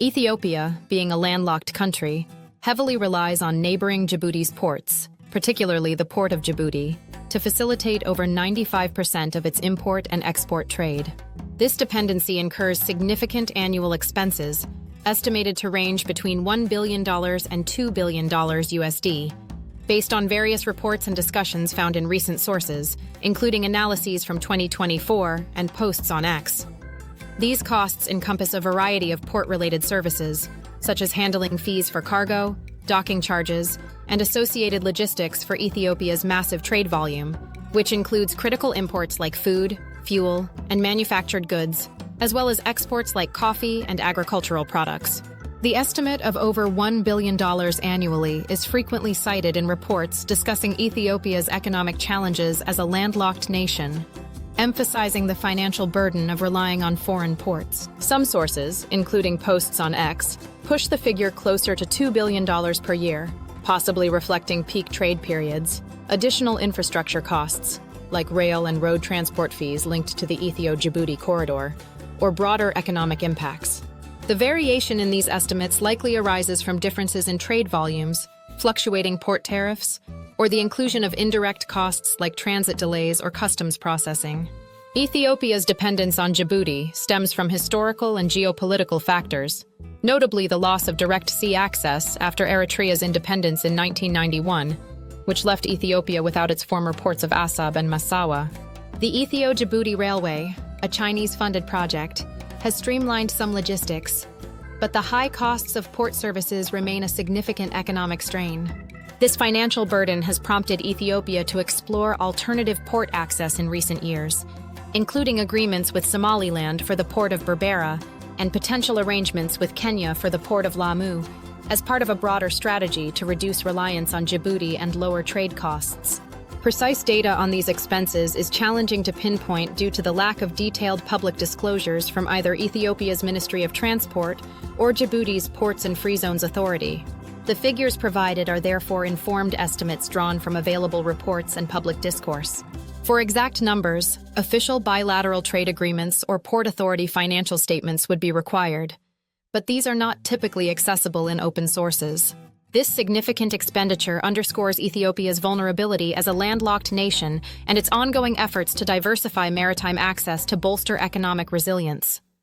Ethiopia, being a landlocked country, heavily relies on neighboring Djibouti's ports, particularly the port of Djibouti, to facilitate over 95% of its import and export trade. This dependency incurs significant annual expenses, estimated to range between $1 billion and $2 billion USD, based on various reports and discussions found in recent sources, including analyses from 2024 and posts on X. These costs encompass a variety of port-related services, such as handling fees for cargo, docking charges, and associated logistics for Ethiopia's massive trade volume, which includes critical imports like food, fuel, and manufactured goods, as well as exports like coffee and agricultural products. The estimate of over $1 billion annually is frequently cited in reports discussing Ethiopia's economic challenges as a landlocked nation, emphasizing the financial burden of relying on foreign ports. Some sources, including posts on X, push the figure closer to $2 billion per year, possibly reflecting peak trade periods, additional infrastructure costs, like rail and road transport fees linked to the Ethio-Djibouti corridor, or broader economic impacts. The variation in these estimates likely arises from differences in trade volumes, fluctuating port tariffs, or the inclusion of indirect costs like transit delays or customs processing. Ethiopia's dependence on Djibouti stems from historical and geopolitical factors, notably the loss of direct sea access after Eritrea's independence in 1991, which left Ethiopia without its former ports of Assab and Massawa. The Ethio-Djibouti Railway, a Chinese-funded project, has streamlined some logistics, but the high costs of port services remain a significant economic strain. This financial burden has prompted Ethiopia to explore alternative port access in recent years, including agreements with Somaliland for the port of Berbera and potential arrangements with Kenya for the port of Lamu, as part of a broader strategy to reduce reliance on Djibouti and lower trade costs. Precise data on these expenses is challenging to pinpoint due to the lack of detailed public disclosures from either Ethiopia's Ministry of Transport or Djibouti's Ports and Free Zones Authority. The figures provided are therefore informed estimates drawn from available reports and public discourse. For exact numbers, official bilateral trade agreements or Port Authority financial statements would be required, but these are not typically accessible in open sources. This significant expenditure underscores Ethiopia's vulnerability as a landlocked nation and its ongoing efforts to diversify maritime access to bolster economic resilience.